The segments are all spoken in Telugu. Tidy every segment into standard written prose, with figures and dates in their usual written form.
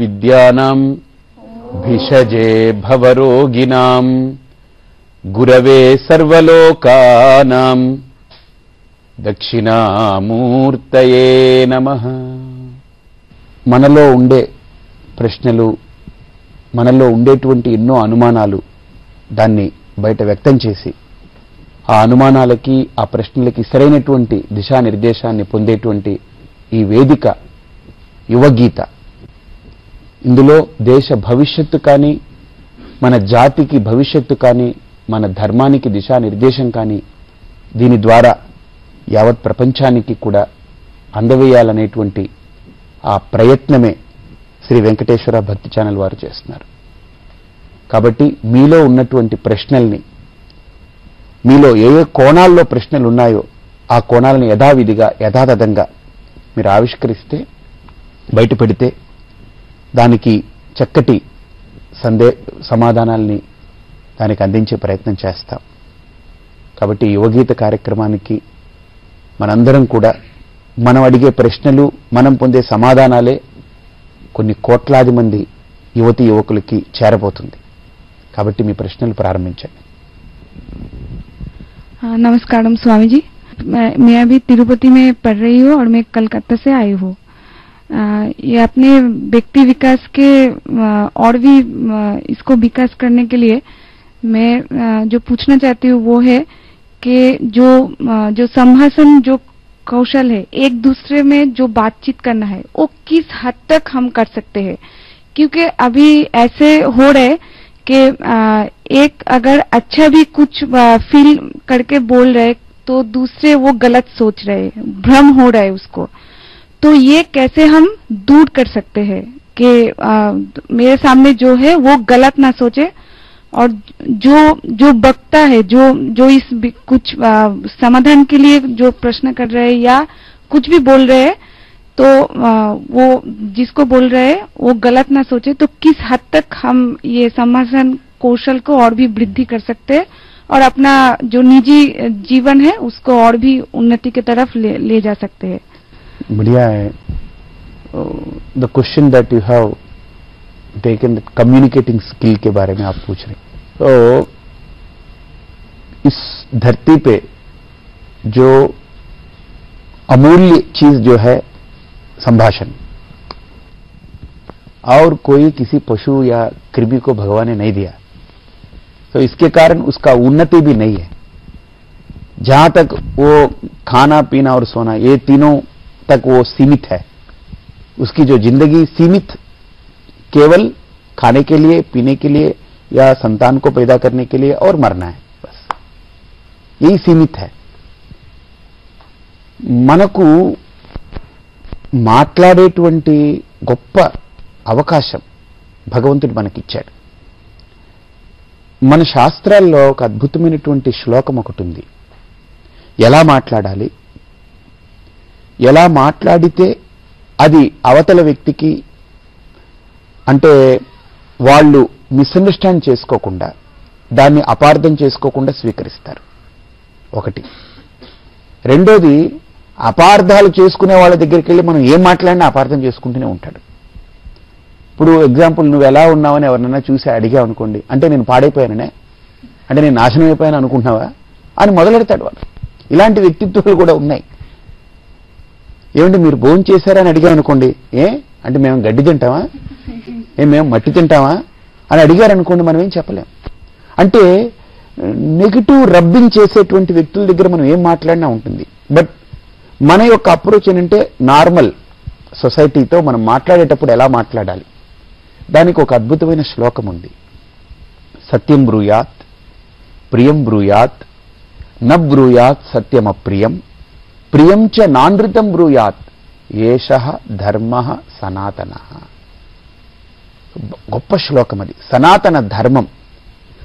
విద్యానాం భిషజే భవరోగిణాం గురవే సర్వలోకానాం దక్షిణామూర్తయే నమః. మనలో ఉండే ప్రశ్నలు, మనలో ఉండేటువంటి ఎన్నో అనుమానాలు దాన్ని బయట వ్యక్తం చేసి ఆ అనుమానాలకి, ఆ ప్రశ్నలకి సరైనటువంటి దిశానిర్దేశాన్ని పొందేటువంటి ఈ వేదిక యువగీత. ఇందులో దేశ భవిష్యత్తు కానీ, మన జాతికి భవిష్యత్తు కానీ, మన ధర్మానికి దిశానిర్దేశం కానీ దీని ద్వారా యావత్ ప్రపంచానికి కూడా అందవేయాలనేటువంటి ఆ ప్రయత్నమే శ్రీ వెంకటేశ్వర భక్తి ఛానల్ వారు చేస్తున్నారు. కాబట్టి మీలో ఉన్నటువంటి ప్రశ్నల్ని, మీలో ఏ ఏ కోణాల్లో ప్రశ్నలు ఉన్నాయో ఆ కోణాలను యథావిధిగా యథాతథంగా మీరు ఆవిష్కరిస్తే, బయట పెడితే దానికి చక్కటి సమాధానాల్ని దానికి అందించే ప్రయత్నం చేస్తాం. కాబట్టి యువగీత కార్యక్రమానికి మనందరం కూడా మనం అడిగే ప్రశ్నలు, మనం పొందే సమాధానాలే కొన్ని కోట్లాది మంది యువతీ యువకులకి చేరబోతుంది. కాబట్టి మీ ప్రశ్నలు ప్రారంభించండి. नमस्कारम स्वामी जी, मैं अभी तिरुपति में पढ़ रही हूँ और मैं कलकत्ता से आई हूँ. ये अपने व्यक्ति विकास के और भी इसको विकास करने के लिए मैं जो पूछना चाहती हूँ वो है कि जो संभाषण, जो कौशल है, एक दूसरे में जो बातचीत करना है वो किस हद तक हम कर सकते हैं. क्योंकि अभी ऐसे हो रहे कि एक अगर अच्छा भी कुछ फील करके बोल रहे तो दूसरे वो गलत सोच रहे, भ्रम हो रहा है उसको. तो ये कैसे हम दूर कर सकते हैं कि मेरे सामने जो है वो गलत ना सोचे, और जो वक्ता है, जो इस कुछ समाधान के लिए जो प्रश्न कर रहे हैं या कुछ भी बोल रहे हैं, तो वो जिसको बोल रहे हैं वो गलत ना सोचे. तो किस हद तक हम ये संभाषण कौशल को और भी वृद्धि कर सकते हैं और अपना जो निजी जीवन है उसको और भी उन्नति की तरफ ले जा सकते हैं. बढ़िया है. The question that you have taken, communicating skill के बारे में आप पूछ रहे हैं. तो इस धरती पे जो अमूल्य चीज जो है संभाषण, और कोई किसी पशु या कृमि को भगवान ने नहीं दिया, तो इसके कारण उसका उन्नति भी नहीं है. जहां तक वो खाना पीना और सोना, ये तीनों तक वो सीमित है. उसकी जो जिंदगी सीमित केवल खाने के लिए, पीने के लिए या संतान को पैदा करने के लिए और मरना है, बस यही सीमित है. మనకు మాట్లాడేటువంటి గొప్ప అవకాశం భగవంతుడు మనకిచ్చాడు. మన శాస్త్రాల్లో ఒక అద్భుతమైనటువంటి శ్లోకం ఒకటి ఉంది. ఎలా మాట్లాడాలి, ఎలా మాట్లాడితే అది అవతల వ్యక్తికి, అంటే వాళ్ళు మిస్అండర్స్టాండ్ చేసుకోకుండా, దాన్ని అపార్థం చేసుకోకుండా స్వీకరిస్తారు. ఒకటి. రెండోది, అపార్థాలు చేసుకునే వాళ్ళ దగ్గరికి వెళ్ళి మనం ఏం మాట్లాడినా అపార్థం చేసుకుంటూనే ఉంటాడు. ఇప్పుడు ఎగ్జాంపుల్, నువ్వు ఎలా ఉన్నావని ఎవరినైనా చూసి అడిగావు అనుకోండి, అంటే నేను పాడైపోయాననే, అంటే నేను నాశనం అయిపోయాను అనుకుంటున్నావా అని మొదలెడతాడు వాడు. ఇలాంటి వ్యక్తిత్వాలు కూడా ఉన్నాయి. ఏమంటే మీరు భోజనం చేశారా అని అడిగావు అనుకోండి, అంటే మేము గడ్డి తింటామా, మేము మట్టి తింటామా అని అడిగారు అనుకోండి, మనం ఏం చెప్పలేం. అంటే నెగిటివ్ రబ్బింగ్ చేసేటువంటి వ్యక్తుల దగ్గర మనం ఏం మాట్లాడినా ఉంటుంది. బట్ మన యొక్క అప్రోచ్ ఏంటంటే, నార్మల్ సొసైటీతో మనం మాట్లాడేటప్పుడు ఎలా మాట్లాడాలి, దానికి ఒక అద్భుతమైన శ్లోకం ఉంది. సత్యం బ్రూయాత్, ప్రియం బ్రూయాత్, న బ్రూయాత్ సత్యం అప్రియం, ప్రియం చ నానృతం బ్రూయాత్, ఏషః ధర్మః సనాతనః. గొప్ప శ్లోకం అది. సనాతన ధర్మం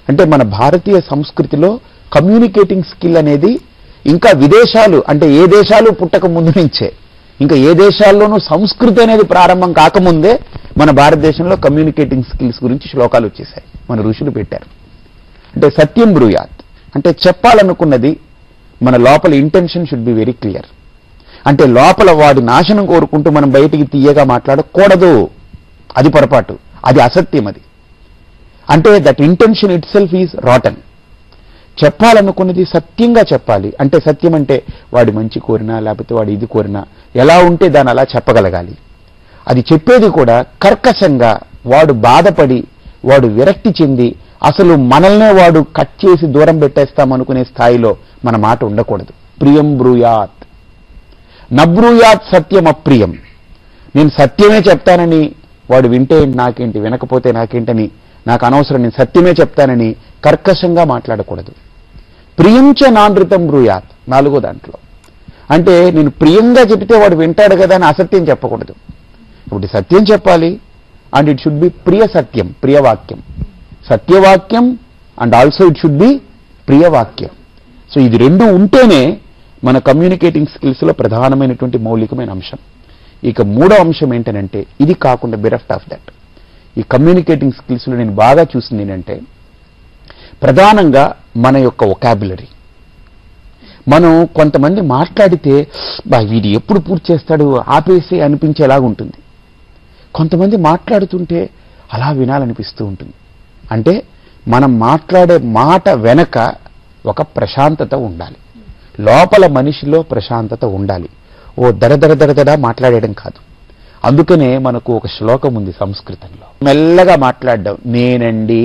అంటే మన భారతీయ సంస్కృతిలో కమ్యూనికేటింగ్ స్కిల్ అనేది ఇంకా విదేశాలు, అంటే ఏ దేశాలు పుట్టక ముందు నుంచే, ఇంకా ఏ దేశాల్లోనూ సంస్కృతి అనేది ప్రారంభం కాకముందే మన భారతదేశంలో కమ్యూనికేటింగ్ స్కిల్స్ గురించి శ్లోకాలు వచ్చేసాయి, మన ఋషులు పెట్టారు. అంటే సత్యం బ్రూయాత్ అంటే చెప్పాలనుకున్నది మన లోపల intention should be very clear. అంటే లోపల వాడి నాశనం కోరుకుంటూ మనం బయటికి తీయగా మాట్లాడకూడదు. అది పొరపాటు, అది అసత్యం. అది అంటే that intention itself is rotten. చెప్పాలనుకున్నది సత్యంగా చెప్పాలి. అంటే సత్యం అంటే వాడి మంచి కోరినా లేకపోతే వాడి ఇది కోరినా ఎలా ఉంటే దాన్ని అలా చెప్పగలగాలి. అది చెప్పేది కూడా కర్కశంగా, వాడు బాధపడి వాడు విరక్తి చెంది అసలు మనల్నే వాడు కట్ చేసి దూరం పెట్టేస్తామనుకునే స్థాయిలో మన మాట ఉండకూడదు. ప్రియం బ్రూయాత్ నబ్రూయాత్ సత్యం అప్రియం. నేను సత్యమే చెప్తానని వాడు వింటే నాకేంటి, వినకపోతే నాకేంటని, నాకు అనవసరం, నేను సత్యమే చెప్తానని కర్కశంగా మాట్లాడకూడదు. ప్రియంచ నానృతం బ్రూయాత్ 4వ దాంట్లో. అంటే నేను ప్రియంగా చెబితే వాడు వింటాడు కదా అని అసత్యం చెప్పకూడదు. ఇప్పుడు సత్యం చెప్పాలి, and it should be priya satyam, ప్రియవాక్యం, సత్యవాక్యం, and also it should be priyavakyam. So ఇది రెండు ఉంటేనే మన కమ్యూనికేటింగ్ స్కిల్స్లో ప్రధానమైనటువంటి మౌలికమైన అంశం. ఇక 3వ అంశం ఏంటనంటే, ఇది కాకుండా బెరఫ్ట్ ఆఫ్ దట్, ఈ కమ్యూనికేటింగ్ స్కిల్స్లో నేను బాగా చూసింది ఏంటంటే, ప్రధానంగా మన యొక్క వొకాబులరీ. మనం కొంతమంది మాట్లాడితే వీడు ఎప్పుడు పూర్తి చేస్తాడు ఆపేసి అనిపించేలాగుంటుంది. కొంతమంది మాట్లాడుతుంటే అలా వినాలనిపిస్తూ ఉంటుంది. అంటే మనం మాట్లాడే మాట వెనక ఒక ప్రశాంతత ఉండాలి, లోపల మనిషిలో ప్రశాంతత ఉండాలి. ఓ దడ మాట్లాడడం కాదు. అందుకనే మనకు ఒక శ్లోకం ఉంది సంస్కృతంలో, మెల్లగా మాట్లాడడం. నేనండి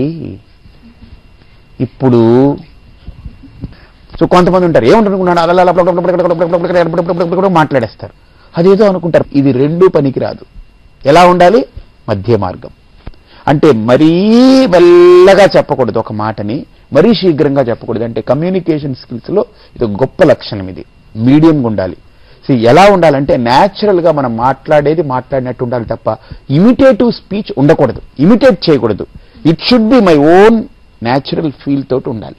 ఇప్పుడు. సో కొంతమంది ఉంటారు ఏముంటారు అలా మాట్లాడేస్తారు, అదేదో అనుకుంటారు. ఇది రెండూ పనికిరాదు. ఎలా ఉండాలి? మధ్య మార్గం. అంటే మరీ మెల్లగా చెప్పకూడదు ఒక మాటని, మరీ శీఘ్రంగా చెప్పకూడదు. అంటే కమ్యూనికేషన్ స్కిల్స్లో ఇది గొప్ప లక్షణం. ఇది మీడియంగా ఉండాలి. సో ఎలా ఉండాలంటే న్యాచురల్గా మనం మాట్లాడినట్టు ఉండాలి తప్ప ఇమిటేటివ్ స్పీచ్ ఉండకూడదు, ఇమిటేట్ చేయకూడదు. It should be my own natural feel తోటి ఉండాలి.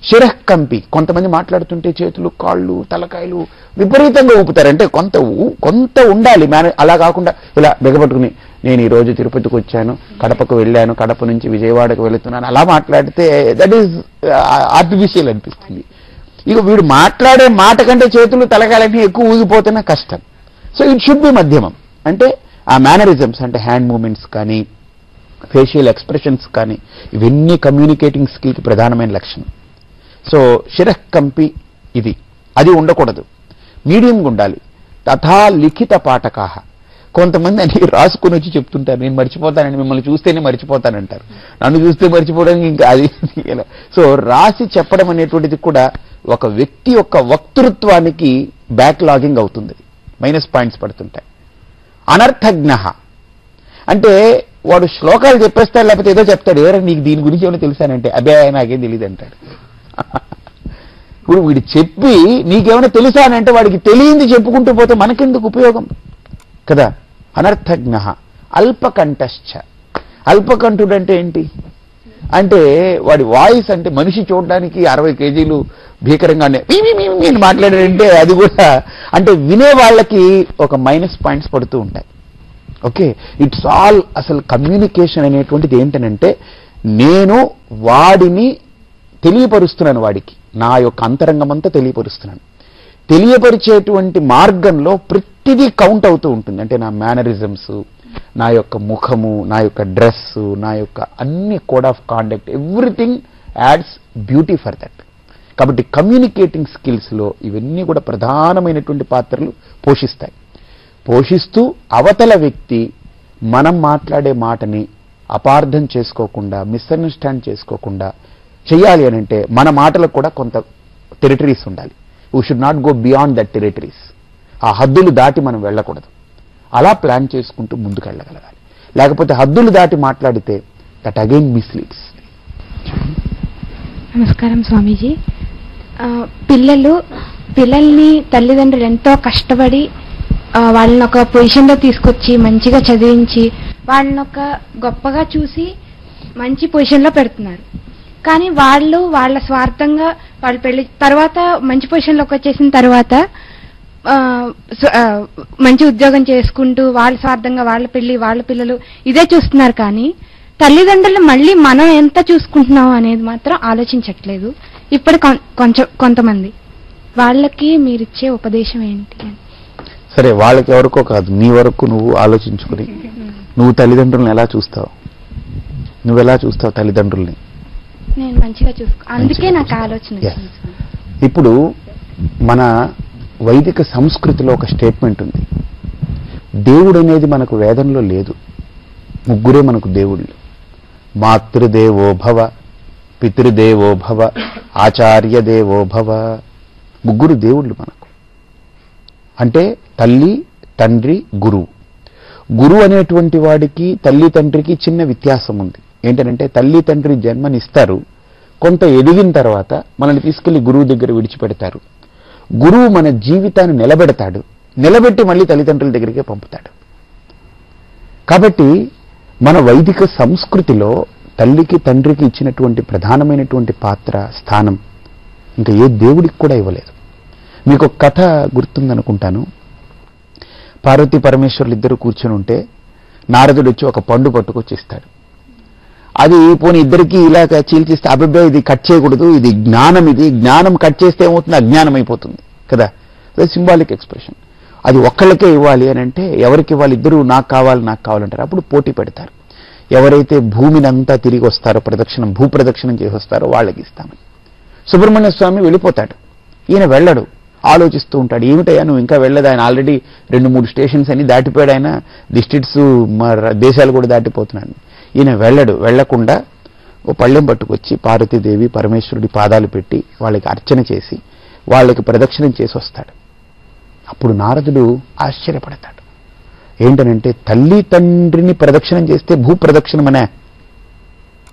శిరఃకంపి, కొంతమంది మాట్లాడుతుంటే చేతులు, కాళ్ళు, తలకాయలు విపరీతంగా ఊపుతారు. అంటే కొంత ఉండాలి. అలా కాకుండా ఇలా బిగపట్టుకుని నేను ఈరోజు తిరుపతికి వచ్చాను, కడపకు వెళ్ళాను, కడప నుంచి విజయవాడకు వెళుతున్నాను, అలా మాట్లాడితే దట్ ఈజ్ ఆర్టిఫిషియల్ అనిపిస్తుంది. ఇక వీడు మాట్లాడే మాట కంటే చేతులు, తలకాయలన్నీ ఎక్కువ ఊగిపోతున్నా కష్టం. So it should be madhyamam. అంటే ఆ మేనరిజమ్స్, అంటే హ్యాండ్ మూమెంట్స్ కానీ ఫేషియల్ ఎక్స్ప్రెషన్స్ కానీ, ఇవన్నీ కమ్యూనికేటింగ్ స్కిల్కి ప్రధానమైన లక్షణం. సో శిరఃకంపి అది ఉండకూడదు, మీడియంగా ఉండాలి. తథా లిఖిత పాఠకాహ, కొంతమంది అని రాసుకుని వచ్చి చెప్తుంటారు, నేను మర్చిపోతానండి, మిమ్మల్ని చూస్తేనే మర్చిపోతానంటారు, నన్ను చూస్తే మర్చిపోవడానికి ఇంకా అది. సో రాసి చెప్పడం అనేటువంటిది కూడా ఒక వ్యక్తి యొక్క వక్తృత్వానికి బ్యాక్లాగింగ్ అవుతుంది, మైనస్ పాయింట్స్ పడుతుంటాయి. అనర్థజ్ఞ అంటే వాడు శ్లోకాలు చెప్పేస్తాడు, లేకపోతే ఏదో చెప్తాడు, ఎవరైనా నీకు దీని గురించి ఏమైనా తెలుసానంటే అబ్బే నాకేం తెలియదు అంటాడు. ఇప్పుడు వీడు చెప్పి నీకేమైనా తెలుసా అని అంటే వాడికి తెలియంది చెప్పుకుంటూ పోతే మనకెందుకు ఉపయోగం కదా. అనర్థజ్ఞ అల్పకంఠశ్చ. అల్పకంఠుడు అంటే ఏంటి అంటే వాడి వాయిస్ అంటే మనిషి చూడడానికి 60 కేజీలు భీకరంగానే మాట్లాడాడంటే అది కూడా అంటే వినే వాళ్ళకి ఒక మైనస్ పాయింట్స్ పడుతూ ఉంటాయి. ఓకే, ఇట్స్ ఆల్ అసలు కమ్యూనికేషన్ అనేటువంటిది ఏంటనంటే నేను వాడిని తెలియపరుస్తున్నాను, వాడికి నా యొక్క అంతరంగమంతా తెలియపరుస్తున్నాను. తెలియపరిచేటువంటి మార్గంలో ప్రతిదీ కౌంట్ అవుతూ ఉంటుంది. అంటే నా మేనరిజమ్స్, నా యొక్క ముఖము, నా యొక్క డ్రెస్సు, నా యొక్క అన్ని code of conduct, everything ads beauty for that. కాబట్టి కమ్యూనికేటింగ్ స్కిల్స్లో ఇవన్నీ కూడా ప్రధానమైనటువంటి పాత్రలు పోషిస్తూ అవతల వ్యక్తి మనం మాట్లాడే మాటని అపార్థం చేసుకోకుండా, మిస్అండర్స్టాండ్ చేసుకోకుండా చేయాలి అని అంటే మన మాటలకు కూడా కొంత టెరిటరీస్ ఉండాలి. We should not go beyond that territories. ఆ హద్దులు దాటి మనం వెళ్ళకూడదు. అలా ప్లాన్ చేసుకుంటూ ముందుకు వెళ్ళగలగాలి. లేకపోతే హద్దులు దాటి మాట్లాడితే దట్ అగైన్ మిస్లీడ్స్. నమస్కారం స్వామీజీ. పిల్లల్ని తల్లిదండ్రులు ఎంతో కష్టపడి వాళ్ళని ఒక పొజిషన్లో తీసుకొచ్చి మంచిగా చదివించి వాళ్ళని ఒక గొప్పగా చూసి మంచి పొజిషన్లో పెడుతున్నారు. కానీ వాళ్ళ స్వార్థంగా వాళ్ళు పెళ్లి తర్వాత మంచి పొజిషన్లోకి వచ్చేసిన తర్వాత మంచి ఉద్యోగం చేసుకుంటూ వాళ్ళ స్వార్థంగా వాళ్ళ పెళ్లి, వాళ్ళ పిల్లలు ఇదే చూస్తున్నారు. కానీ తల్లిదండ్రులు మళ్ళీ మనం ఎంత చూసుకుంటున్నాం అనేది మాత్రం ఆలోచించట్లేదు ఇప్పుడు కొంతమంది. వాళ్ళకి మీరిచ్చే ఉపదేశం ఏంటి? సరే, వాళ్ళకి ఎవరికో కాదు, నీ వరకు నువ్వు ఆలోచించుకుని నువ్వు తల్లిదండ్రులను ఎలా చూస్తావు? నువ్వెలా చూస్తావు తల్లిదండ్రుల్ని? నేను మంచిగా చూసుకో, అందుకే నాకు ఆలోచన Yes. వచ్చింది స్వామి. ఇప్పుడు మన వైదిక సంస్కృతిలో ఒక స్టేట్మెంట్ ఉంది. దేవుడు అనేది మనకు వేదంలో లేదు. ముగ్గురే మనకు దేవుళ్ళు. మాతృదేవో భవ, పితృదేవో భవ, ఆచార్య దేవో భవ. ముగ్గురు దేవుళ్ళు మనకు. అంటే తల్లి, తండ్రి, గురువు. గురువు అనేటువంటి వాడికి తల్లి తండ్రికి చిన్న వ్యత్యాసం ఉంది. ఏంటంటే తల్లి తండ్రి జన్మనిస్తారు, కొంత ఎదిగిన తర్వాత మనల్ని తీసుకెళ్లి గురువు దగ్గర విడిచిపెడతారు. గురువు మన జీవితాన్ని నిలబెడతాడు, నిలబెట్టి మళ్ళీ తల్లిదండ్రుల దగ్గరికే పంపుతాడు. కాబట్టి మన వైదిక సంస్కృతిలో తల్లికి తండ్రికి ఇచ్చినటువంటి ప్రధానమైనటువంటి పాత్ర, స్థానం ఇంకా ఏ దేవుడికి కూడా ఇవ్వలేదు. మీకు ఒక కథ గుర్తుందనుకుంటాను. పార్వతీ పరమేశ్వరులు ఇద్దరు కూర్చొని ఉంటే నారదుడు వచ్చి ఒక పండు పట్టుకొచ్చి ఇస్తాడు. అది పోనీ ఇద్దరికి ఇలాగ చీల్చిస్తే, అభిప్రాయం ఇది కట్ చేయకూడదు, ఇది జ్ఞానం, ఇది జ్ఞానం కట్ చేస్తే ఏమవుతుంది, అజ్ఞానం అయిపోతుంది కదా. అది సింబాలిక్ ఎక్స్ప్రెషన్. అది ఒక్కళ్ళకే ఇవ్వాలి అని అంటే ఎవరికి ఇవ్వాలి? ఇద్దరు నాకు కావాలంటారు. అప్పుడు పోటీ పెడతారు. ఎవరైతే భూమిని అంతా తిరిగి వస్తారో, భూ ప్రదక్షిణం చేసి వస్తారో వాళ్ళకి ఇస్తామని. సుబ్రహ్మణ్య స్వామి వెళ్ళిపోతాడు. ఈయన వెళ్ళడు, ఆలోచిస్తూ ఉంటాడు. ఏమిటయ్యా నువ్వు ఇంకా వెళ్ళదు? ఆయన ఆల్రెడీ 2-3 స్టేషన్స్ అని దాటిపోయాడు. ఆయన డిస్ట్రిక్ట్స్, దేశాలు కూడా దాటిపోతున్నాడు. ఈయన వెళ్ళకుండా ఓ పళ్ళెం పట్టుకొచ్చి పార్వతీదేవి పరమేశ్వరుడి పాదాలు పెట్టి వాళ్ళకి అర్చన చేసి వాళ్ళకి ప్రదక్షిణం చేసి వస్తాడు. అప్పుడు నారదుడు ఆశ్చర్యపడతాడు. ఏంటనంటే తల్లి తండ్రిని ప్రదక్షిణం చేస్తే భూ ప్రదక్షిణమనే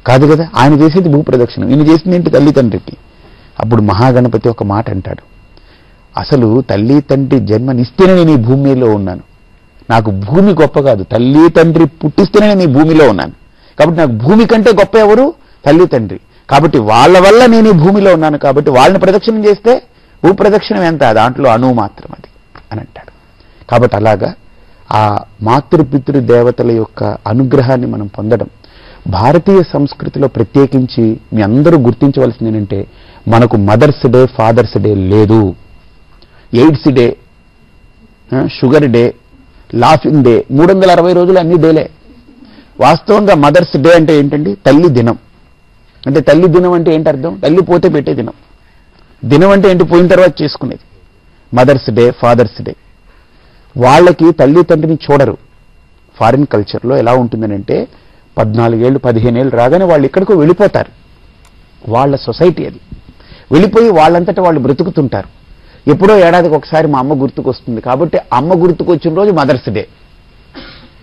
కాదు కదా, ఆయన చేసేది భూ ప్రదక్షిణం, ఈయన చేసింది ఏంటి తల్లి తండ్రికి. అప్పుడు మహాగణపతి ఒక మాట అంటాడు, అసలు తల్లి తండ్రి జన్మనిస్తేనే నేను ఈ భూమిలో ఉన్నాను. నాకు భూమి గొప్ప కాదు, తల్లి తండ్రి పుట్టిస్తేనే నేను ఈ భూమిలో ఉన్నాను. కాబట్టి నాకు భూమి కంటే గొప్ప ఎవరు? తల్లి తండ్రి. కాబట్టి వాళ్ళ వల్ల నేను ఈ భూమిలో ఉన్నాను. కాబట్టి వాళ్ళని ప్రదక్షిణం చేస్తే భూ ప్రదక్షిణం ఎంత? దాంట్లో అణువు మాత్రం అది అని అంటాడు. కాబట్టి అలాగా ఆ మాతృపితృ దేవతల యొక్క అనుగ్రహాన్ని మనం పొందడం భారతీయ సంస్కృతిలో ప్రత్యేకించి మీ అందరూ గుర్తించవలసింది ఏంటంటే, మనకు మదర్స్ డే, ఫాదర్స్ డే లేదు. AIDS day, sugar day, laughing day, 360 రోజులు అన్ని డేలే. వాస్తవంగా మదర్స్ డే అంటే ఏంటండి? తల్లి దినం. అంటే తల్లి దినం అంటే ఏంటి అర్థం? తల్లి పోతే పెట్టే దినం. దినం అంటే ఏంటి? పోయిన తర్వాత చేసుకునేది. Mother's day, father's day. వాళ్ళకి తల్లి తండ్రిని చూడరు. ఫారిన్ కల్చర్లో ఎలా ఉంటుందనంటే 14 ఏళ్ళు 15 ఏళ్ళు రాగానే వాళ్ళు ఎక్కడికో వెళ్ళిపోతారు. వాళ్ళ సొసైటీ అది. వెళ్ళిపోయి వాళ్ళంతటా వాళ్ళు బ్రతుకుతుంటారు. ఎప్పుడో ఏడాదికి ఒకసారి మా అమ్మ గుర్తుకొస్తుంది. కాబట్టి అమ్మ గుర్తుకొచ్చిన రోజు మదర్స్ డే,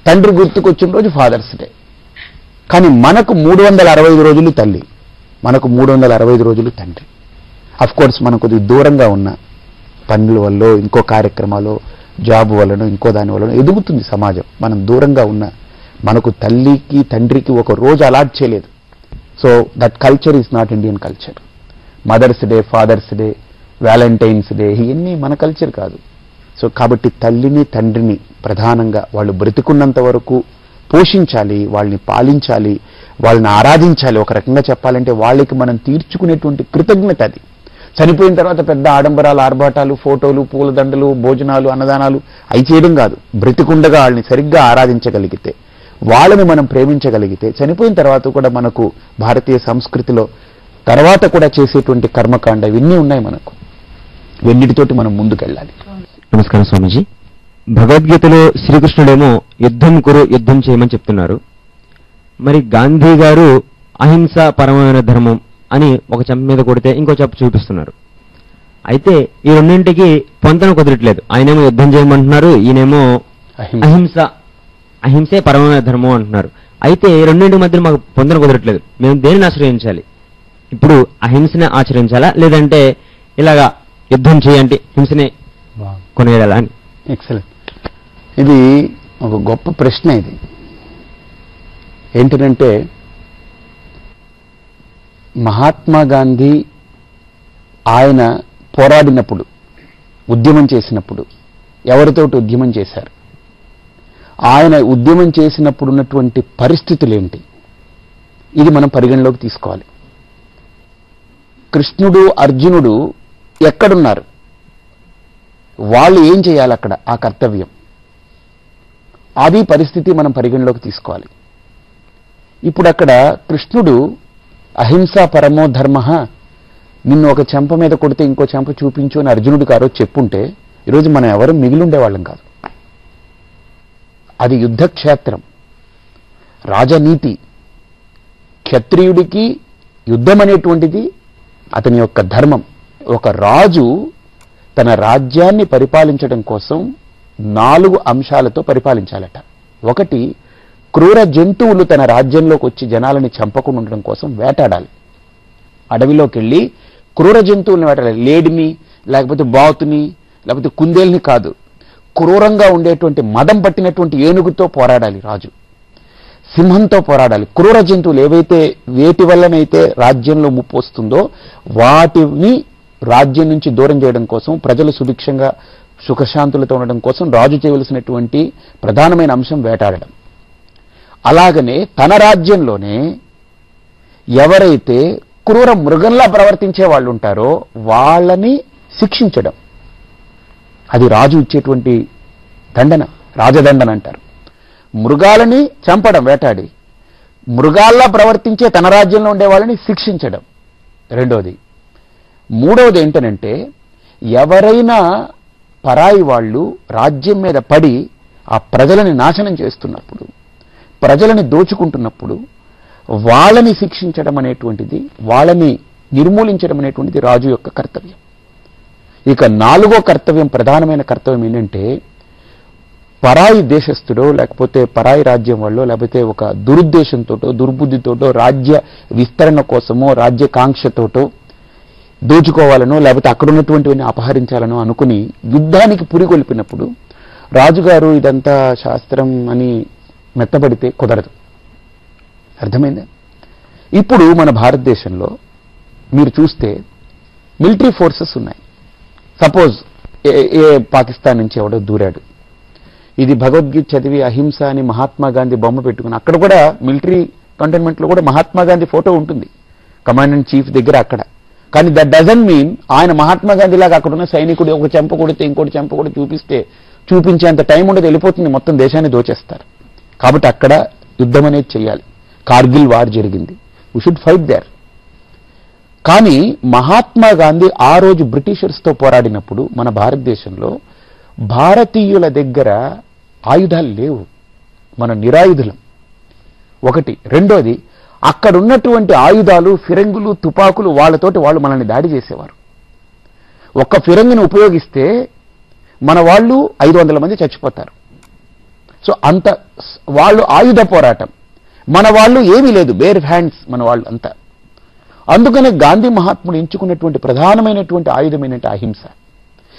తండ్రి గుర్తుకొచ్చిన రోజు ఫాదర్స్ డే. కానీ మనకు 365 రోజులు తల్లి, మనకు 365 రోజులు తండ్రి. అఫ్ కోర్స్ మనం కొద్దిగా దూరంగా ఉన్న పనుల వల్ల, ఇంకో కార్యక్రమాలు, జాబ్ వలన, ఇంకో దాని వలన ఎదుగుతుంది సమాజం. మనం దూరంగా ఉన్న మనకు తల్లికి తండ్రికి ఒక రోజు అలాట్ చేయలేదు. So that culture is not Indian culture. Mother's day, father's day, valentine's day ఇవన్నీ మన కల్చర్ కాదు. సో కాబట్టి తల్లిని తండ్రిని ప్రధానంగా వాళ్ళు బ్రతికున్నంత వరకు పోషించాలి, వాళ్ళని పాలించాలి, వాళ్ళని ఆరాధించాలి. ఒక రకంగా చెప్పాలంటే వాళ్ళకి మనం తీర్చుకునేటువంటి కృతజ్ఞత అది. చనిపోయిన తర్వాత పెద్ద ఆడంబరాలు, ఆర్భాటాలు, ఫోటోలు, పూలదండలు, భోజనాలు, అన్నదానాలు అవి చేయడం కాదు. బ్రతికుండగా వాళ్ళని సరిగ్గా ఆరాధించగలిగితే, వాళ్ళని మనం ప్రేమించగలిగితే, చనిపోయిన తర్వాత కూడా మనకు భారతీయ సంస్కృతిలో తర్వాత కూడా చేసేటువంటి కర్మకాండ ఇవన్నీ ఉన్నాయి మనకు. వెన్నిటితోటి మనం ముందుకెళ్ళాలి. నమస్కారం స్వామీజీ. భగవద్గీతలో శ్రీకృష్ణుడేమో యుద్ధం కురు, యుద్ధం చేయమని చెప్తున్నారు. మరి గాంధీ గారు అహింస పరమైన ధర్మం అని ఒక చెంప మీద కొడితే ఇంకో చెంప చూపిస్తున్నారు. అయితే ఈ రెండింటికి పొంతన కుదరట్లేదు. ఆయనేమో యుద్ధం చేయమంటున్నారు, ఈయనేమో అహింసే పరమైన ధర్మం అంటున్నారు. అయితే రెండింటి మధ్య మాకు పొంతన కుదరట్లేదు. మేము దేనిని ఆశ్రయించాలి? ఇప్పుడు అహింసనే ఆచరించాలా, లేదంటే ఇలాగా యుద్ధం చేయండి హింసనే కొనేయాలా అని? ఎక్సలెంట్. ఇది ఒక గొప్ప ప్రశ్న. ఇది ఏంటంటే, మహాత్మా గాంధీ ఆయన పోరాడినప్పుడు, ఉద్యమం చేసినప్పుడు ఎవరితోటి ఉద్యమం చేశారు? ఆయన ఉద్యమం చేసినప్పుడు ఉన్నటువంటి పరిస్థితులు ఏంటి? ఇది మనం పరిగణలోకి తీసుకోవాలి. కృష్ణుడు, అర్జునుడు ఎక్కడున్నారు? వాళ్ళు ఏం చేయాలి అక్కడ? ఆ కర్తవ్యం. అది పరిస్థితి మనం పరిగణలోకి తీసుకోవాలి. ఇప్పుడు అక్కడ కృష్ణుడు అహింసా పరమో ధర్మ, నిన్ను ఒక చెంప మీద కొడితే ఇంకో చెంప చూపించు అని అర్జునుడికి ఆ రోజు చెప్పుంటే ఈరోజు మనం ఎవరు మిగిలిండేవాళ్ళం కాదు. అది యుద్ధక్షేత్రం, రాజనీతి. క్షత్రియుడికి యుద్ధం అనేటువంటిది అతని యొక్క ధర్మం. ఒక రాజు తన రాజ్యాన్ని పరిపాలించడం కోసం 4 అంశాలతో పరిపాలించాలట. ఒకటి, క్రూర జంతువులు తన రాజ్యంలోకి వచ్చి జనాలని చంపకుండా ఉండడం కోసం వేటాడాలి. అడవిలోకి వెళ్ళి క్రూర జంతువులను వేటాడాలి. లేడిని, లేకపోతే బాతుని, లేకపోతే కుందేల్ని కాదు, క్రూరంగా ఉండేటువంటి మదం పట్టినటువంటి ఏనుగుతో పోరాడాలి రాజు. సింహంతో పోరాడాలి. క్రూర జంతువులు ఏవైతే వేటి వల్లనైతే రాజ్యంలో ముప్పు వస్తుందో వాటిని రాజ్యం నుంచి దూరం చేయడం కోసం, ప్రజలు సుభిక్షంగా సుఖశాంతులతో ఉండడం కోసం రాజు చేయవలసినటువంటి ప్రధానమైన అంశం వేటాడడం. అలాగనే తన రాజ్యంలోనే ఎవరైతే క్రూర మృగంలా ప్రవర్తించే వాళ్ళు ఉంటారో వాళ్ళని శిక్షించడం. అది రాజు ఇచ్చేటువంటి దండన, రాజదండన అంటారు. మృగాలని చంపడం, వేటాడి మృగాల్లా ప్రవర్తించే తన రాజ్యంలో ఉండే వాళ్ళని శిక్షించడం రెండోది. మూడవది ఏంటనంటే, ఎవరైనా పరాయి వాళ్ళు రాజ్యం మీద పడి ఆ ప్రజలని నాశనం చేస్తున్నప్పుడు, ప్రజలని దోచుకుంటున్నప్పుడు వాళ్ళని శిక్షించడం అనేటువంటిది, వాళ్ళని నిర్మూలించడం అనేటువంటిది రాజు యొక్క కర్తవ్యం. ఇక 4వ కర్తవ్యం, ప్రధానమైన కర్తవ్యం ఏంటంటే, పరాయి దేశస్థుడో లేకపోతే పరాయి రాజ్యం వాళ్ళో లేకపోతే ఒక దురుద్దేశంతోటో దుర్బుద్ధితోటో రాజ్య విస్తరణ కోసమో రాజ్యకాంక్షతోటో దోచుకోవాలనో లేకపోతే అక్కడ ఉన్నటువంటివన్నీ అపహరించాలనో అనుకుని యుద్ధానికి పురిగొల్పినప్పుడు రాజుగారు ఇదంతా శాస్త్రం అని మెత్తబడితే కుదరదు. అర్థమైందా? ఇప్పుడు మన భారతదేశంలో మీరు చూస్తే మిలిటరీ ఫోర్సెస్ ఉన్నాయి. సపోజ్ ఏ పాకిస్తాన్ నుంచి ఎవడో దూరాడు, ఇది భగవద్గీత చదివి అహింస అని మహాత్మా గాంధీ బొమ్మ పెట్టుకుని, అక్కడ కూడా మిలిటరీ కంటోన్మెంట్లో కూడా మహాత్మా గాంధీ ఫోటో ఉంటుంది కమాండ్ అండ్ చీఫ్ దగ్గర అక్కడ. కానీ దట్ డజంట్ మీన్ ఆయన మహాత్మా గాంధీ లాగా అక్కడ ఉన్న సైనికుడు ఒక చెంప కొడితే ఇంకోటి చెంప కూడా చూపించేంత టైం ఉండదు, వెళ్ళిపోతుంది, మొత్తం దేశాన్ని దోచేస్తారు. కాబట్టి అక్కడ యుద్ధం అనేది చేయాలి. కార్గిల్ వార్ జరిగింది, వీ షుడ్ ఫైట్ దేర్. కానీ మహాత్మా గాంధీ ఆ రోజు బ్రిటిషర్స్తో పోరాడినప్పుడు మన భారతదేశంలో భారతీయుల దగ్గర ఆయుధాలు లేవు, మన నిరాయుధులం ఒకటి. రెండోది, అక్కడ ఉన్నటువంటి ఆయుధాలు, ఫిరంగులు, తుపాకులు, వాళ్ళతోటి వాళ్ళు మనల్ని దాడి చేసేవారు. ఒక్క ఫిరంగిని ఉపయోగిస్తే మన వాళ్ళు 500 మంది చచ్చిపోతారు. సో అంత వాళ్ళు ఆయుధ పోరాటం, మన వాళ్ళు ఏమీ లేదు, బేర్ హ్యాండ్స్ మన వాళ్ళు అంతా. అందుకనే గాంధీ మహాత్ముడు ఎంచుకున్నటువంటి ప్రధానమైనటువంటి ఆయుధం ఏంటంటే అహింస.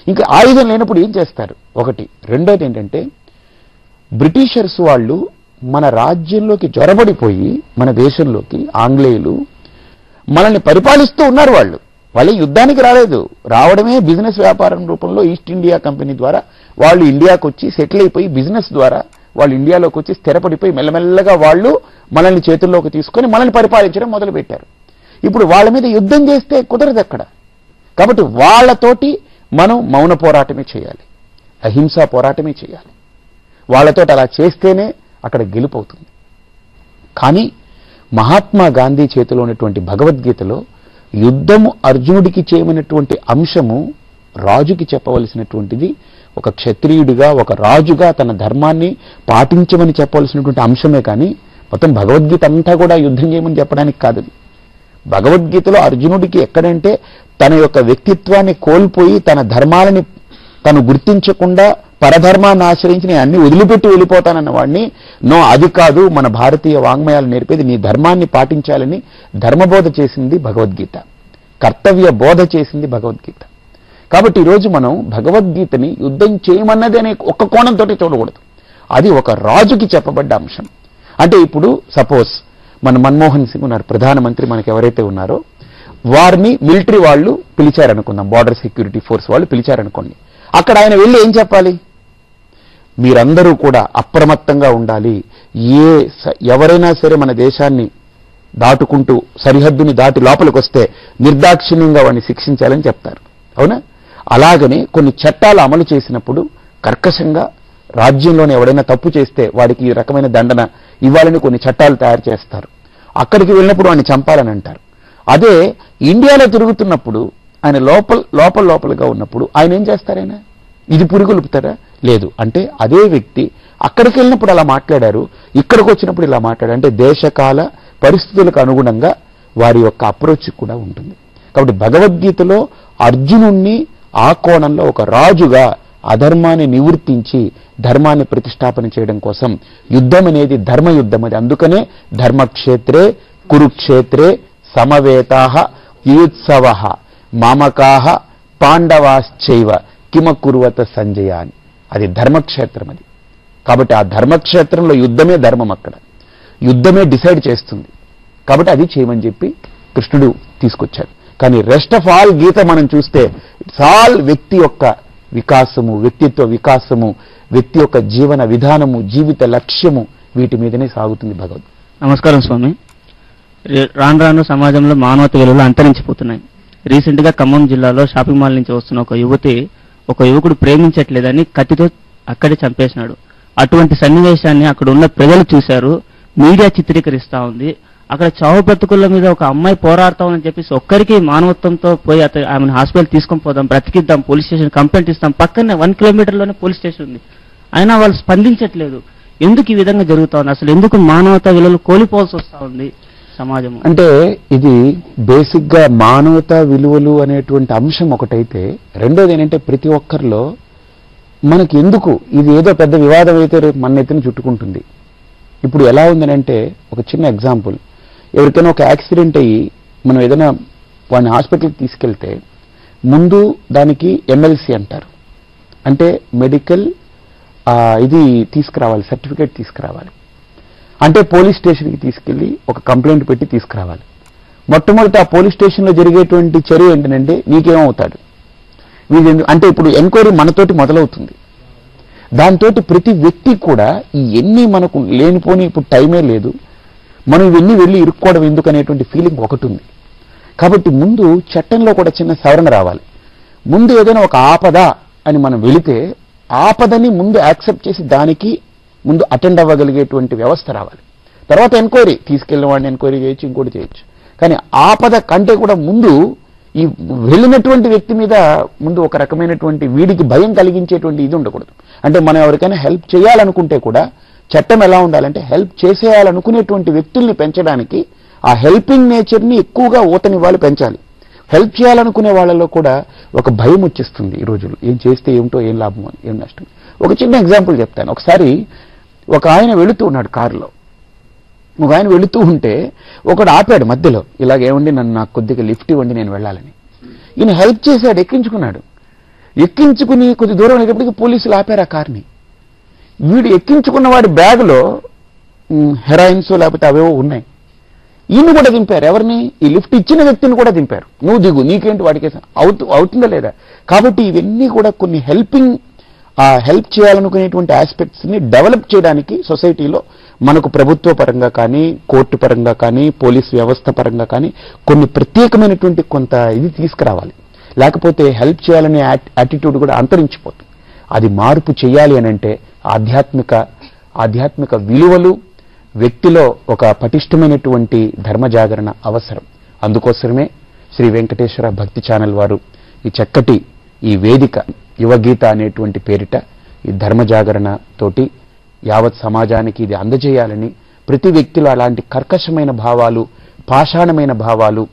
ఇంకా ఆయుధం లేనప్పుడు ఏం చేస్తారు? ఒకటి. రెండోది ఏంటంటే, బ్రిటిషర్స్ వాళ్ళు మన రాజ్యంలోకి జొరబడిపోయి మన దేశంలోకి ఆంగ్లేయులు మనల్ని పరిపాలిస్తూ ఉన్నారు. వాళ్ళు యుద్ధానికి రాలేదు, రావడమే బిజినెస్ వ్యాపారం రూపంలో ఈస్ట్ ఇండియా కంపెనీ ద్వారా వాళ్ళు ఇండియాకు వచ్చి సెటిల్ అయిపోయి బిజినెస్ ద్వారా వాళ్ళు ఇండియాలోకి వచ్చి స్థిరపడిపోయి మెల్లమెల్లగా వాళ్ళు మనల్ని చేతుల్లోకి తీసుకొని మనల్ని పరిపాలించడం మొదలుపెట్టారు. ఇప్పుడు వాళ్ళ మీద యుద్ధం చేస్తే కుదరదు అక్కడ. కాబట్టి వాళ్ళతోటి మనం మౌన పోరాటమే చేయాలి, అహింసా పోరాటమే చేయాలి. వాళ్ళతో అలా చేస్తేనే అక్కడ గెలుపవుతుంది. కానీ మహాత్మా గాంధీ చేతిలో ఉన్నటువంటి భగవద్గీతలో యుద్ధము అర్జునుడికి చేయమన్నటువంటి అంశము రాజుకి చెప్పవలసినటువంటిది. ఒక క్షత్రియుడిగా, ఒక రాజుగా తన ధర్మాన్ని పాటించమని చెప్పవలసినటువంటి అంశమే. కానీ మొత్తం భగవద్గీత అంతా కూడా యుద్ధం చేయమని చెప్పడానికి కాదు. భగవద్గీతలో అర్జునుడికి ఎక్కడంటే తన యొక్క వ్యక్తిత్వాన్ని కోల్పోయి తన ధర్మాలని తను గుర్తించకుండా పరధర్మాన్ని ఆశ్రయించి నేను అన్ని వదిలిపెట్టి వెళ్ళిపోతానన్న వాడిని, నో అది కాదు, మన భారతీయ వాంగ్మయాలు నేర్పేది నీ ధర్మాన్ని పాటించాలని ధర్మబోధ చేసింది భగవద్గీత, కర్తవ్య బోధ చేసింది భగవద్గీత. కాబట్టి ఈరోజు మనం భగవద్గీతని యుద్ధం చేయమన్నది అనే ఒక్క కోణంతో చూడకూడదు. అది ఒక రాజుకి చెప్పబడ్డ అంశం. అంటే ఇప్పుడు సపోజ్ మన మన్మోహన్ సింగ్ ఉన్నారు, ప్రధానమంత్రి మనకి ఎవరైతే ఉన్నారో వారిని మిలిటరీ వాళ్ళు పిలిచారనుకుందాం, బార్డర్ సెక్యూరిటీ ఫోర్స్ వాళ్ళు పిలిచారనుకోండి. అక్కడ ఆయన వెళ్ళి ఏం చెప్పాలి? మీరందరూ కూడా అప్రమత్తంగా ఉండాలి, ఎవరైనా సరే మన దేశాన్ని దాటుకుంటూ సరిహద్దుని దాటి లోపలికి వస్తే నిర్దాక్షిణ్యంగా వాడిని శిక్షించాలని చెప్తారు, అవునా? అలాగనే కొన్ని చట్టాలు అమలు చేసినప్పుడు కర్కశంగా రాజ్యంలోనే ఎవడైనా తప్పు చేస్తే వాడికి ఈ రకమైన దండన ఇవ్వాలని కొన్ని చట్టాలు తయారు చేస్తారు. అక్కడికి వెళ్ళినప్పుడు వాడిని చంపాలని అంటారు. అదే ఇండియాలో తిరుగుతున్నప్పుడు ఆయన లోపలగా ఉన్నప్పుడు ఆయన ఏం చేస్తారైనా ఇది పురిగొల్పుతారా? లేదు. అంటే అదే వ్యక్తి అక్కడికి వెళ్ళినప్పుడు అలా మాట్లాడారు, ఇక్కడికి వచ్చినప్పుడు ఇలా మాట్లాడారు. అంటే దేశకాల పరిస్థితులకు అనుగుణంగా వారి యొక్క అప్రోచ్ కూడా ఉంటుంది. కాబట్టి భగవద్గీతలో అర్జునుణ్ణి ఆ కోణంలో ఒక రాజుగా అధర్మాన్ని నివర్తించి ధర్మాన్ని ప్రతిష్టాపన చేయడం కోసం యుద్ధం అనేది ధర్మయుద్ధం. అది అందుకనే ధర్మక్షేత్రే కురుక్షేత్రే సమవేతాః యుయుత్సవః మామకాః పాండవాశ్చైవ కిమకుర్వత సంజయ అని. అది ధర్మక్షేత్రం. అది కాబట్టి ఆ ధర్మక్షేత్రంలో యుద్ధమే ధర్మం, అక్కడ యుద్ధమే డిసైడ్ చేస్తుంది. కాబట్టి అది చేయమని చెప్పి కృష్ణుడు తీసుకొచ్చాడు. కానీ రెస్ట్ ఆఫ్ ఆల్ గీత మనం చూస్తే ఇట్స్ ఆల్ వ్యక్తి యొక్క వికాసము, వ్యక్తిత్వ వికాసము, వ్యక్తి యొక్క జీవన విధానము, జీవిత లక్ష్యము, వీటి మీదనే సాగుతుంది భగవద్గీత. నమస్కారం స్వామి. రాను రాను సమాజంలో మానవత విలువలు అంతరించిపోతున్నాయి. రీసెంట్ గా ఖమ్మం జిల్లాలో షాపింగ్ మాల్ నుంచి వస్తున్న ఒక యువతి ఒక యువకుడు ప్రేమించట్లేదని కత్తితో అక్కడే చంపేసినాడు. అటువంటి సన్నివేశాన్ని అక్కడ ఉన్న ప్రజలు చూశారు, మీడియా చిత్రీకరిస్తా ఉంది. అక్కడ చావు బ్రతుకుల మీద ఒక అమ్మాయి పోరాడతామని చెప్పేసి ఒక్కరికి మానవత్వంతో పోయి ఆమెను హాస్పిటల్ తీసుకొని పోదాం, బ్రతికిద్దాం, పోలీస్ స్టేషన్ కంప్లైంట్ ఇస్తాం, పక్కనే 1 కిలోమీటర్లోనే పోలీస్ స్టేషన్ ఉంది. అయినా వాళ్ళు స్పందించట్లేదు. ఎందుకు ఈ విధంగా జరుగుతా ఉంది? అసలు ఎందుకు మానవతా విలువలు కోల్పోవాల్సి వస్తా ఉంది సమాజం? అంటే ఇది బేసిక్ గా మానవతా విలువలు అనేటువంటి అంశం ఒకటైతే, రెండోది ఏంటంటే ప్రతి ఒక్కరిలో మనకి ఎందుకు ఇది ఏదో పెద్ద వివాదం అయితే రేపు మన ఎత్తున చుట్టుకుంటుంది. ఇప్పుడు ఎలా ఉందనంటే ఒక చిన్న ఎగ్జాంపుల్, ఎవరికైనా ఒక యాక్సిడెంట్ అయ్యి మనం ఏదైనా వాడిని హాస్పిటల్కి తీసుకెళ్తే ముందు దానికి MLC అంటారు, అంటే మెడికల్ ఇది తీసుకురావాలి, సర్టిఫికేట్ తీసుకురావాలి. అంటే పోలీస్ స్టేషన్కి తీసుకెళ్లి ఒక కంప్లైంట్ పెట్టి తీసుకురావాలి. మొట్టమొదటి ఆ పోలీస్ స్టేషన్లో జరిగేటువంటి చర్య ఏంటంటే నీకేమవుతాడు అంటే ఇప్పుడు ఎంక్వైరీ మనతోటి మొదలవుతుంది. దాంతో ప్రతి వ్యక్తి కూడా ఇవన్నీ మనకు లేనిపోని ఇప్పుడు టైమే లేదు, మనం ఇవన్నీ వెళ్ళి ఇరుక్కోవడం ఎందుకు అనేటువంటి ఫీలింగ్ ఒకటి ఉంది. కాబట్టి ముందు చట్టంలో కూడా చిన్న సవరణ రావాలి. ముందు ఏదైనా ఒక ఆపద అని మనం వెళితే ఆపదని ముందు యాక్సెప్ట్ చేసి దానికి ముందు అటెండ్ అవ్వగలిగేటువంటి వ్యవస్థ రావాలి. తర్వాత ఎంక్వైరీ, తీసుకెళ్లిన వాడిని ఎంక్వైరీ చేయొచ్చు, ఇంకోటి చేయొచ్చు. కానీ ఆపద కంటే కూడా ముందు ఈ వెళ్ళినటువంటి వ్యక్తి మీద ముందు ఒక రకమైనటువంటి వీడికి భయం కలిగించేటువంటి ఇది ఉండకూడదు. అంటే మనం ఎవరికైనా హెల్ప్ చేయాలనుకుంటే కూడా చట్టం ఎలా ఉండాలంటే హెల్ప్ చేసేయాలనుకునేటువంటి వ్యక్తుల్ని పెంచడానికి ఆ హెల్పింగ్ నేచర్ని ఎక్కువగా ఊతనివ్వాలి, పెంచాలి. హెల్ప్ చేయాలనుకునే వాళ్ళలో కూడా ఒక భయం వచ్చేస్తుంది ఈ రోజుల్లో, ఏం చేస్తే ఏమిటో, ఏం లాభం అని, ఏం నష్టం. ఒక చిన్న ఎగ్జాంపుల్ చెప్తాను. ఒకసారి ఒక ఆయన వెళుతూ ఉన్నాడు కారులో. ఒక ఆయన వెళుతూ ఉంటే ఒకడు ఆపాడు మధ్యలో, ఇలాగేమండి నన్ను నాకు కొద్దిగా లిఫ్ట్ ఇవ్వండి నేను వెళ్ళాలని. ఈయన హెల్ప్ చేశాడు, ఎక్కించుకున్నాడు. ఎక్కించుకుని కొద్ది దూరం వెళ్ళేటప్పటికి పోలీసులు ఆపారు ఆ కార్ని. వీడు ఎక్కించుకున్న వాడి బ్యాగ్లో హెరాయిన్స్ లేకపోతే అవేవో ఉన్నాయి. ఈయన కూడా దింపారు. ఎవరిని? ఈ లిఫ్ట్ ఇచ్చిన వ్యక్తిని కూడా దింపారు. నువ్వు దిగు, నీకేంటి వాడికి అవుతుందా లేదా? కాబట్టి ఇవన్నీ కూడా కొన్ని హెల్ప్ చేయాలనుకునేటువంటి ఆస్పెక్ట్స్ ని డెవలప్ చేయడానికి సొసైటీలో మనకు ప్రభుత్వ పరంగా కానీ, కోర్టు పరంగా కానీ, పోలీస్ వ్యవస్థ పరంగా కానీ కొన్ని ప్రత్యేకమైనటువంటి కొంత ఇది తీసుకురావాలి. లేకపోతే హెల్ప్ చేయాలనే యాటిట్యూడ్ కూడా అంతరించిపోతుంది. అది మార్పు చేయాలి అని అంటే ఆధ్యాత్మిక విలువలు, వ్యక్తిలో ఒక పటిష్టమైనటువంటి ధర్మ జాగరణ అవసరం. అందుకోసమే శ్రీ వెంకటేశ్వర భక్తి ఛానల్ వారు ఈ చక్కటి ఈ వేదిక యువగీత అనేటువంటి పేరిట ఈ ధర్మ జాగరణ తోటి యావత్ సమాజానికి ఇది అందజేయాలని, ప్రతి వ్యక్తిలో అలాంటి కర్కశమైన భావాలు, పాషాణమైన భావాలు,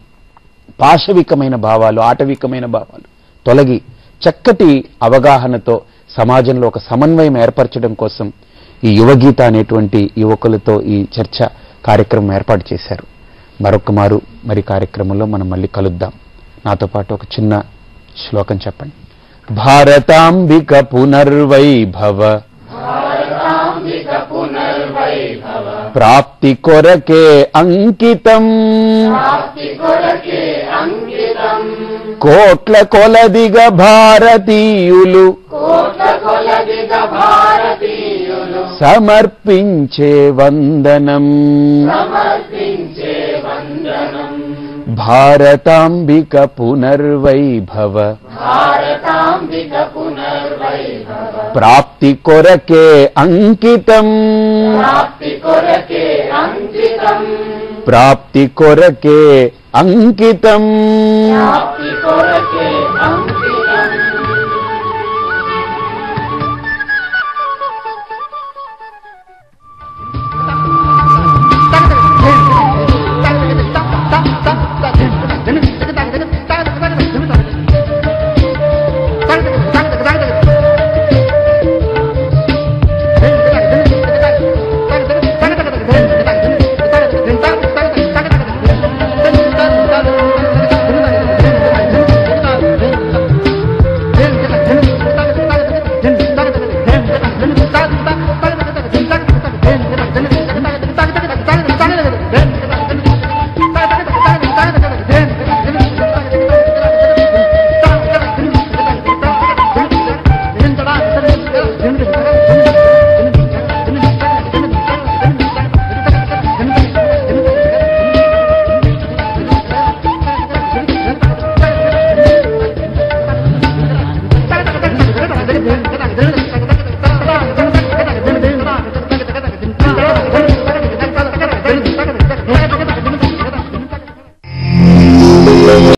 పాశవికమైన భావాలు, ఆటవికమైన భావాలు తొలగి చక్కటి అవగాహనతో సమాజంలో ఒక సమన్వయం ఏర్పరచడం కోసం ఈ యువగీత అనేటువంటి యువకులతో ఈ చర్చ కార్యక్రమం ఏర్పాటు చేశారు. మరొక మారు మరి కార్యక్రమంలో మనం మళ్ళీ కలుద్దాం. నాతో పాటు ఒక చిన్న శ్లోకం చెప్పండి. భారతాంబిక పునర్వైభవ ప్రాప్తి కొరకే అంకితం కోట్ల కొలదిగ భారతీయులు సమర్పించే వందనం. భారతాంబిక పునర్వైభవ ప్రాప్తి ప్రాప్తి కొరకే అంకితం ప్రాప్తి కొరకే అంకితం